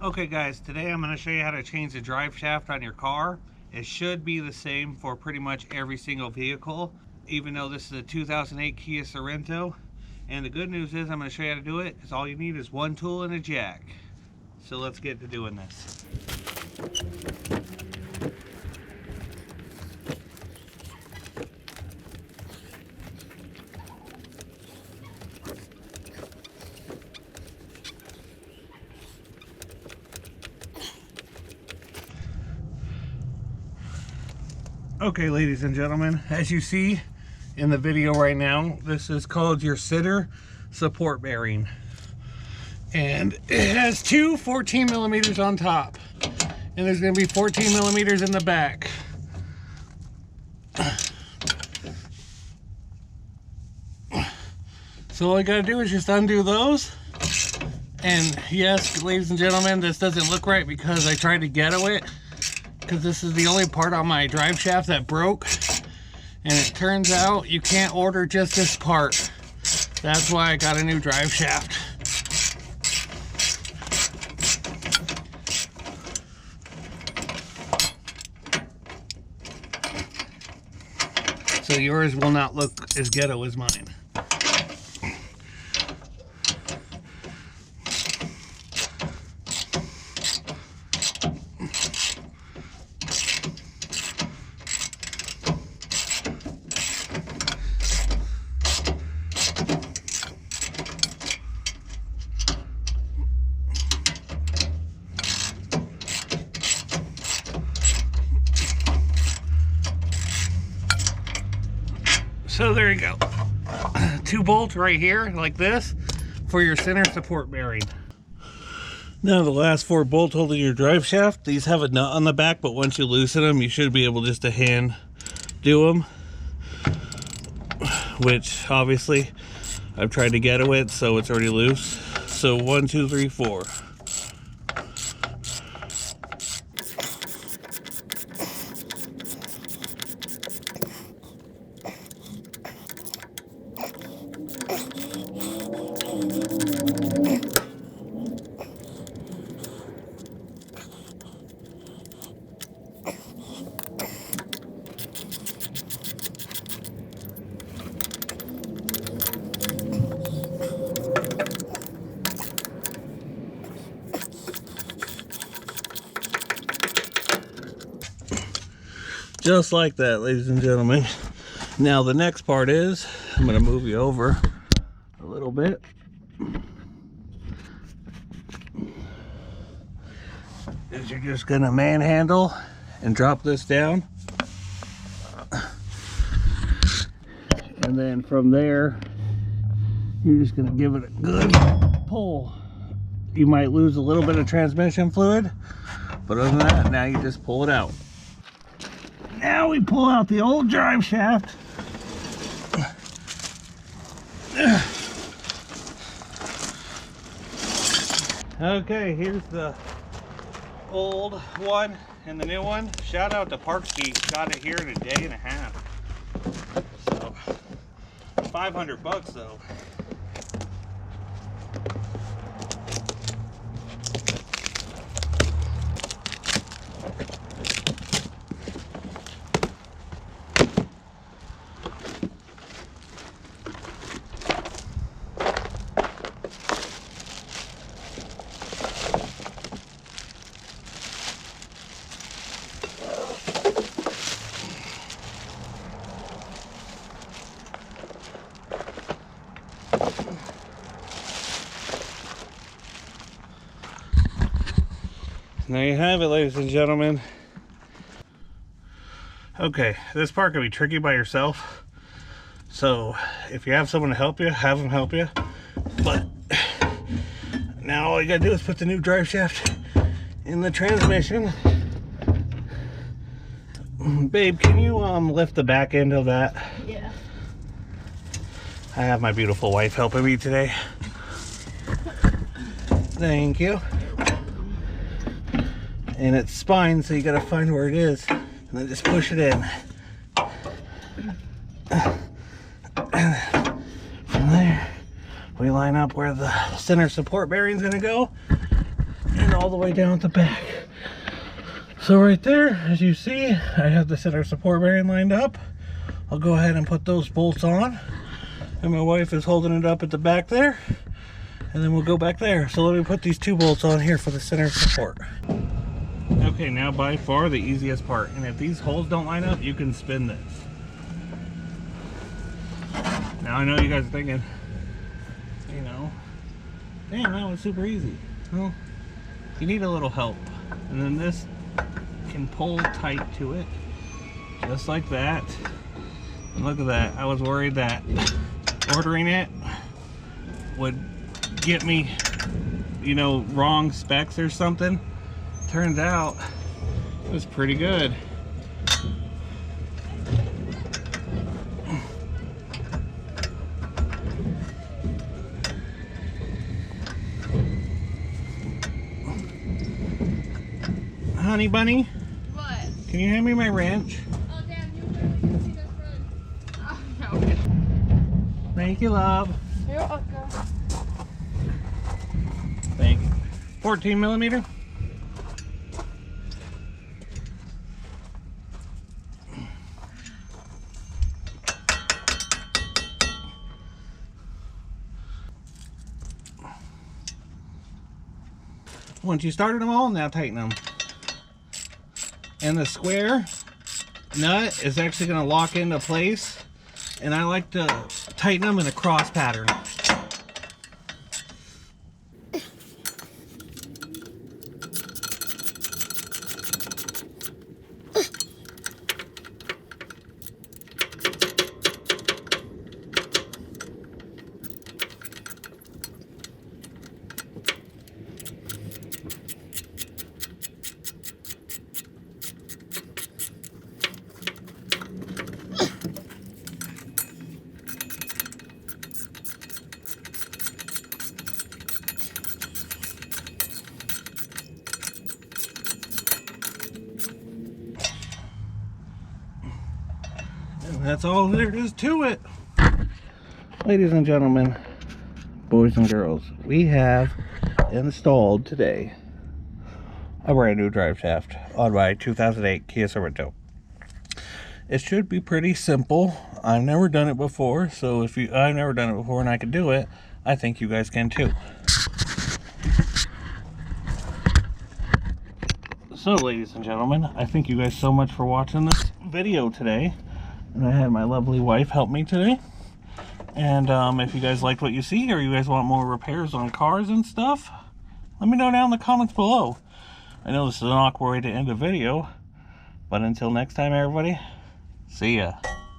Okay guys, today I'm going to show you how to change the drive shaft on your car. It should be the same for pretty much every single vehicle, even though this is a 2008 Kia Sorento. And the good news is I'm going to show you how to do it because all you need is one tool and a jack. So let's get to doing this. Okay, ladies and gentlemen, as you see in the video right now, this is called your center support bearing. And it has two 14 millimeters on top. And there's going to be 14 millimeters in the back. So all you got to do is just undo those. And yes, ladies and gentlemen, this doesn't look right because I tried to ghetto it. Because this is the only part on my drive shaft that broke, and it turns out you can't order just this part. That's why I got a new drive shaft. So yours will not look as ghetto as mine. So there you go. 2 bolts right here, like this, for your center support bearing. Now the last 4 bolts holding your drive shaft, these have a nut on the back, but once you loosen them, you should be able just to hand do them. Which, obviously, I've tried to ghetto it, so it's already loose. So 1, 2, 3, 4. Just like that, ladies and gentlemen. Now the next part is, I'm going to move you over a little bit. Is you're just going to manhandle and drop this down. And then from there, you're just going to give it a good pull. You might lose a little bit of transmission fluid, but other than that, now you just pull it out. Now we pull out the old drive shaft. Okay, here's the old one and the new one. Shout out to Parks Geek, got it here in a day and a half. So, $500 though. There you have it, ladies and gentlemen. Okay, this part can be tricky by yourself. So if you have someone to help you, have them help you. But now all you gotta do is put the new drive shaft in the transmission. Babe, can you lift the back end of that? Yeah. I have my beautiful wife helping me today. Thank you. And it's spine, so you gotta find where it is and then just push it in. And from there we line up where the center support bearing is gonna go, and all the way down at the back. So right there, as you see, I have the center support bearing lined up. I'll go ahead and put those bolts on. And my wife is holding it up at the back there. And then we'll go back there. So let me put these 2 bolts on here for the center support. Okay, now by far the easiest part. And if these holes don't line up, you can spin this. Now I know you guys are thinking, you know, damn, that was super easy. Well, you need a little help. And then this can pull tight to it, just like that. And look at that. I was worried that ordering it would get me, you know, wrong specs or something. Turns out it was pretty good. Honey bunny, what? Can you hand me my wrench? Oh damn, you can see this run. Oh, okay. Thank you, love. You're welcome. Thank you. 14 millimeter. Once you started them all, now tighten them. And the square nut is actually going to lock into place, and I like to tighten them in a cross pattern. That's all there is to it. Ladies and gentlemen, boys and girls, we have installed today a brand new drive shaft on my 2008 Kia Sorento. It should be pretty simple. I've never done it before, so if I've never done it before and I can do it, I think you guys can too. So ladies and gentlemen, I thank you guys so much for watching this video today. And I had my lovely wife help me today. And if you guys liked what you see, or you guys want more repairs on cars and stuff, let me know down in the comments below. I know this is an awkward way to end a video, but until next time everybody, see ya.